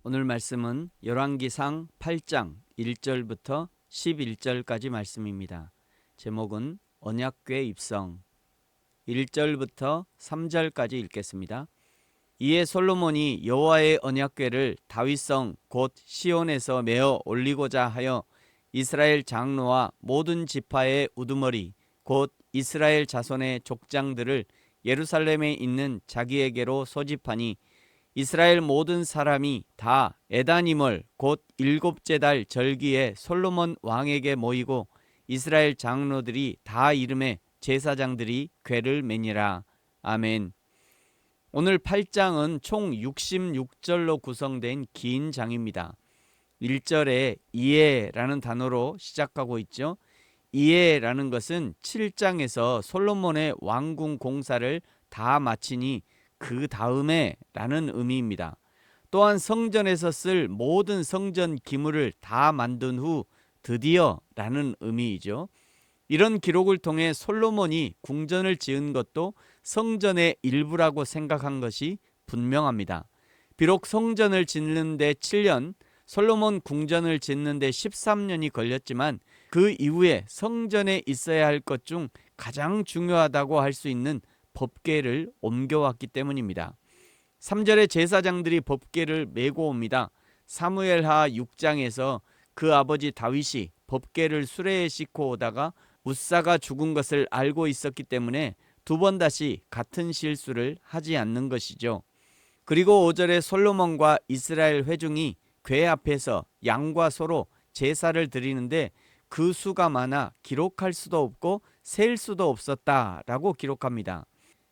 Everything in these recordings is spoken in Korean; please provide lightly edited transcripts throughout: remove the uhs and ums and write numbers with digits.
오늘 말씀은 열왕기상 8장 1절부터 11절까지 말씀입니다. 제목은 언약궤 입성. 1절부터 3절까지 읽겠습니다. 이에 솔로몬이 여호와의 언약궤를 다윗성 곧 시온에서 메어 올리고자 하여 이스라엘 장로와 모든 지파의 우두머리 곧 이스라엘 자손의 족장들을 예루살렘에 있는 자기에게로 소집하니 이스라엘 모든 사람이 다 에다니멀 곧 일곱째 달 절기에 솔로몬 왕에게 모이고 이스라엘 장로들이 다 이름에 제사장들이 궤를 매니라. 아멘. 오늘 8장은 총 66절로 구성된 긴 장입니다. 1절에 이에라는 단어로 시작하고 있죠. 이에라는 것은 7장에서 솔로몬의 왕궁 공사를 다 마치니 그 다음에 라는 의미입니다. 또한 성전에서 쓸 모든 성전 기물을 다 만든 후 드디어 라는 의미이죠. 이런 기록을 통해 솔로몬이 궁전을 지은 것도 성전의 일부라고 생각한 것이 분명합니다. 비록 성전을 짓는 데 7년, 솔로몬 궁전을 짓는 데 13년이 걸렸지만 그 이후에 성전에 있어야 할 것 중 가장 중요하다고 할 수 있는 법궤를 옮겨왔기 때문입니다. 3절에 제사장들이 법궤를 메고 옵니다. 사무엘하 6장에서 그 아버지 다윗이 법궤를 수레에 싣고 오다가 웃사가 죽은 것을 알고 있었기 때문에 두 번 다시 같은 실수를 하지 않는 것이죠. 그리고 5절에 솔로몬과 이스라엘 회중이 궤 앞에서 양과 소로 제사를 드리는데 그 수가 많아 기록할 수도 없고 셀 수도 없었다라고 기록합니다.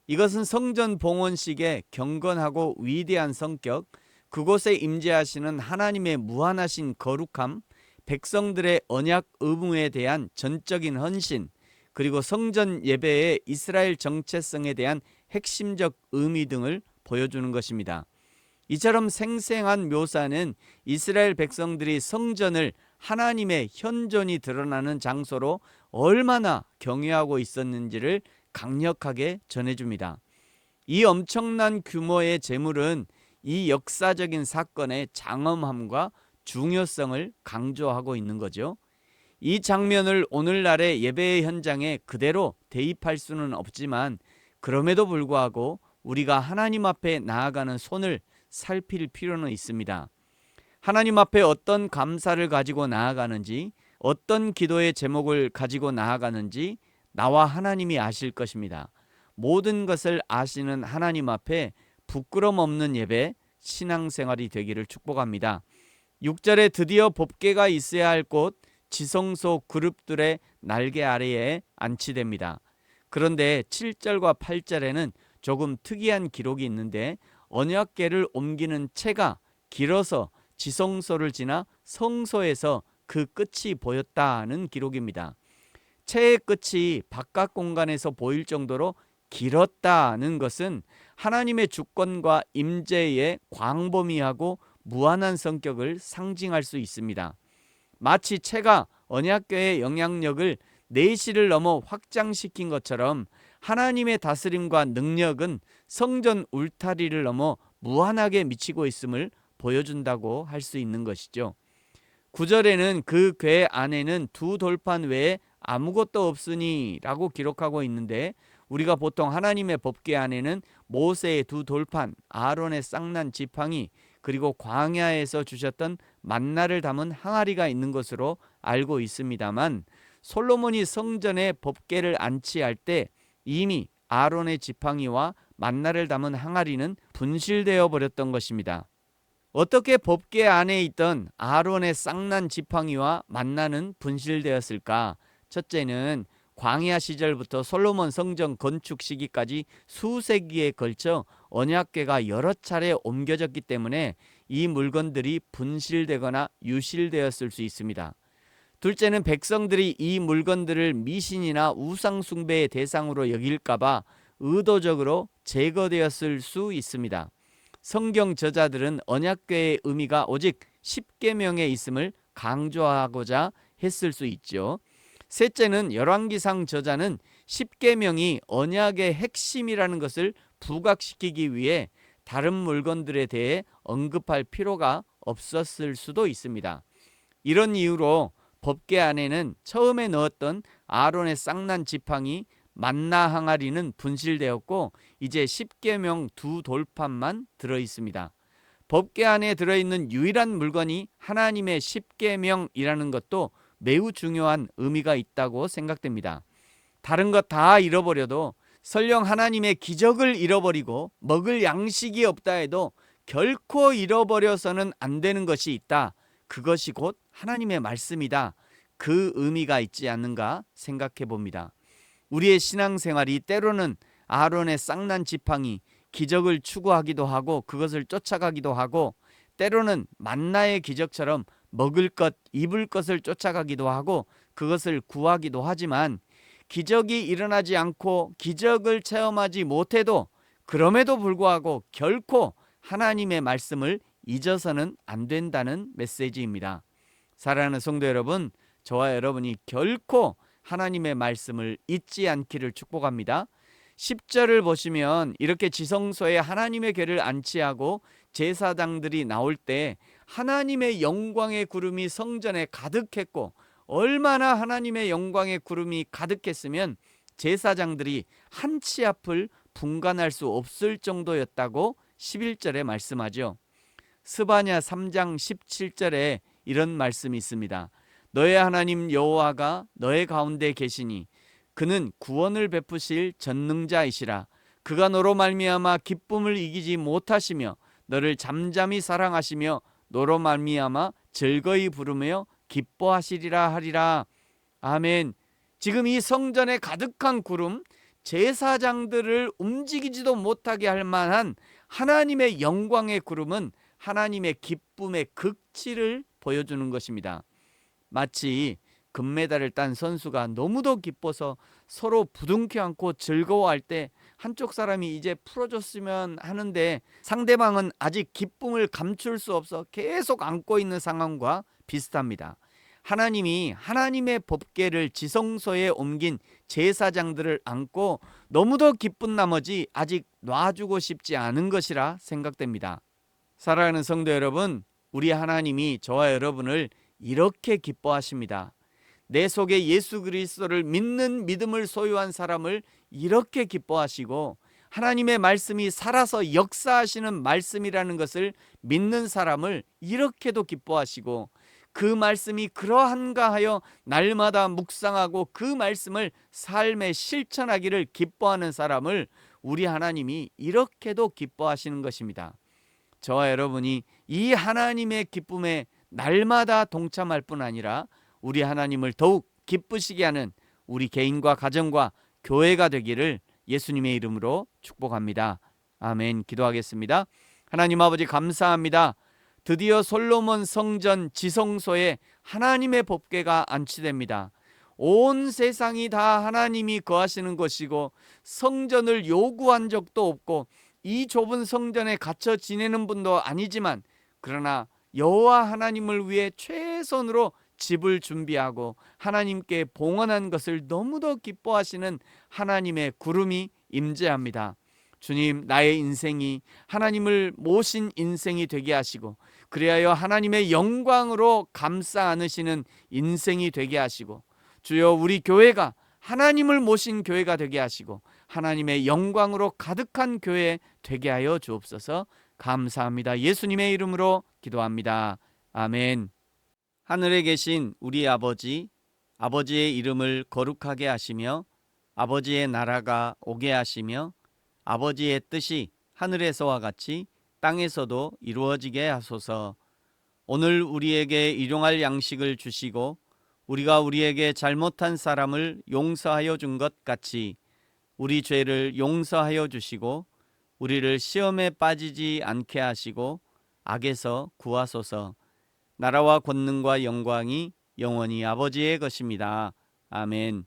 이것은 성전 봉헌식의 경건하고 위대한 성격, 그곳에 임재하시는 하나님의 무한하신 거룩함, 백성들의 언약 의무에 대한 전적인 헌신, 그리고 성전 예배의 이스라엘 정체성에 대한 핵심적 의미 등을 보여주는 것입니다. 이처럼 생생한 묘사는 이스라엘 백성들이 성전을 하나님의 현존이 드러나는 장소로 얼마나 경외하고 있었는지를 강력하게 전해줍니다. 이 엄청난 규모의 제물은 이 역사적인 사건의 장엄함과 중요성을 강조하고 있는 거죠. 이 장면을 오늘날의 예배의 현장에 그대로 대입할 수는 없지만 그럼에도 불구하고 우리가 하나님 앞에 나아가는 손을 살필 필요는 있습니다. 하나님 앞에 어떤 감사를 가지고 나아가는지, 어떤 기도의 제목을 가지고 나아가는지 나와 하나님이 아실 것입니다. 모든 것을 아시는 하나님 앞에 부끄럼 없는 예배, 신앙생활이 되기를 축복합니다. 6절에 드디어 법궤가 있어야 할 곳 지성소 그룹들의 날개 아래에 안치됩니다. 그런데 7절과 8절에는 조금 특이한 기록이 있는데 언약궤를 옮기는 채가 길어서 지성소를 지나 성소에서 그 끝이 보였다는 기록입니다. 채의 끝이 바깥 공간에서 보일 정도로 길었다는 것은 하나님의 주권과 임재의 광범위하고 무한한 성격을 상징할 수 있습니다. 마치 채가 언약궤의 영향력을 내실을 넘어 확장시킨 것처럼 하나님의 다스림과 능력은 성전 울타리를 넘어 무한하게 미치고 있음을 보여준다고 할 수 있는 것이죠. 9절에는 그 궤 안에는 두 돌판 외에 아무것도 없으니 라고 기록하고 있는데 우리가 보통 하나님의 법궤 안에는 모세의 두 돌판, 아론의 쌍난 지팡이, 그리고 광야에서 주셨던 만나를 담은 항아리가 있는 것으로 알고 있습니다만 솔로몬이 성전에 법궤를 안치할 때 이미 아론의 지팡이와 만나를 담은 항아리는 분실되어 버렸던 것입니다. 어떻게 법궤 안에 있던 아론의 쌍난 지팡이와 만나는 분실되었을까? 첫째는 광야 시절부터 솔로몬 성전 건축 시기까지 수세기에 걸쳐 언약궤가 여러 차례 옮겨졌기 때문에 이 물건들이 분실되거나 유실되었을 수 있습니다. 둘째는 백성들이 이 물건들을 미신이나 우상 숭배의 대상으로 여길까봐 의도적으로 제거되었을 수 있습니다. 성경 저자들은 언약궤의 의미가 오직 10계명에 있음을 강조하고자 했을 수 있죠. 셋째는 열왕기상 저자는 10계명이 언약의 핵심이라는 것을 부각시키기 위해 다른 물건들에 대해 언급할 필요가 없었을 수도 있습니다. 이런 이유로 법궤 안에는 처음에 넣었던 아론의 쌍난 지팡이 만나 항아리는 분실되었고 이제 십계명 두 돌판만 들어 있습니다. 법궤 안에 들어있는 유일한 물건이 하나님의 십계명이라는 것도 매우 중요한 의미가 있다고 생각됩니다. 다른 것 다 잃어버려도 설령 하나님의 기적을 잃어버리고 먹을 양식이 없다 해도 결코 잃어버려서는 안 되는 것이 있다. 그것이 곧 하나님의 말씀이다. 그 의미가 있지 않는가 생각해 봅니다. 우리의 신앙생활이 때로는 아론의 쌍난 지팡이, 기적을 추구하기도 하고 그것을 쫓아가기도 하고 때로는 만나의 기적처럼 먹을 것, 입을 것을 쫓아가기도 하고 그것을 구하기도 하지만 기적이 일어나지 않고 기적을 체험하지 못해도 그럼에도 불구하고 결코 하나님의 말씀을 잊어서는 안 된다는 메시지입니다. 사랑하는 성도 여러분, 저와 여러분이 결코 하나님의 말씀을 잊지 않기를 축복합니다. 10절을 보시면 이렇게 지성소에 하나님의 궤를 안치하고 제사장들이 나올 때 하나님의 영광의 구름이 성전에 가득했고 얼마나 하나님의 영광의 구름이 가득했으면 제사장들이 한 치 앞을 분간할 수 없을 정도였다고 11절에 말씀하죠. 스바냐 3장 17절에 이런 말씀이 있습니다. 너의 하나님 여호와가 너의 가운데 계시니 그는 구원을 베푸실 전능자이시라. 그가 너로 말미암아 기쁨을 이기지 못하시며 너를 잠잠히 사랑하시며 너로 말미암아 즐거이 부르며 기뻐하시리라 하리라. 아멘. 지금 이 성전에 가득한 구름, 제사장들을 움직이지도 못하게 할 만한 하나님의 영광의 구름은 하나님의 기쁨의 극치를 보여주는 것입니다. 마치 금메달을 딴 선수가 너무도 기뻐서 서로 부둥켜 안고 즐거워할 때 한쪽 사람이 이제 풀어줬으면 하는데 상대방은 아직 기쁨을 감출 수 없어 계속 안고 있는 상황과 비슷합니다. 하나님이 하나님의 법궤를 지성소에 옮긴 제사장들을 안고 너무도 기쁜 나머지 아직 놔주고 싶지 않은 것이라 생각됩니다. 사랑하는 성도 여러분, 우리 하나님이 저와 여러분을 이렇게 기뻐하십니다. 내 속에 예수 그리스도를 믿는 믿음을 소유한 사람을 이렇게 기뻐하시고 하나님의 말씀이 살아서 역사하시는 말씀이라는 것을 믿는 사람을 이렇게도 기뻐하시고 그 말씀이 그러한가 하여 날마다 묵상하고 그 말씀을 삶에 실천하기를 기뻐하는 사람을 우리 하나님이 이렇게도 기뻐하시는 것입니다. 저와 여러분이 이 하나님의 기쁨에 날마다 동참할 뿐 아니라 우리 하나님을 더욱 기쁘시게 하는 우리 개인과 가정과 교회가 되기를 예수님의 이름으로 축복합니다. 아멘. 기도하겠습니다. 하나님 아버지 감사합니다. 드디어 솔로몬 성전 지성소에 하나님의 법궤가 안치됩니다. 온 세상이 다 하나님이 거하시는 것이고 성전을 요구한 적도 없고 이 좁은 성전에 갇혀 지내는 분도 아니지만 그러나 여호와 하나님을 위해 최선으로 집을 준비하고 하나님께 봉헌한 것을 너무도 기뻐하시는 하나님의 구름이 임재합니다. 주님, 나의 인생이 하나님을 모신 인생이 되게 하시고 그리하여 하나님의 영광으로 감싸 안으시는 인생이 되게 하시고 주여 우리 교회가 하나님을 모신 교회가 되게 하시고 하나님의 영광으로 가득한 교회 되게 하여 주옵소서. 감사합니다. 예수님의 이름으로 기도합니다. 아멘. 하늘에 계신 우리 아버지, 아버지의 이름을 거룩하게 하시며 아버지의 나라가 오게 하시며 아버지의 뜻이 하늘에서와 같이 땅에서도 이루어지게 하소서. 오늘 우리에게 일용할 양식을 주시고 우리가 우리에게 잘못한 사람을 용서하여 준 것 같이 우리 죄를 용서하여 주시고 우리를 시험에 빠지지 않게 하시고 악에서 구하소서. 나라와 권능과 영광이 영원히 아버지의 것입니다. 아멘.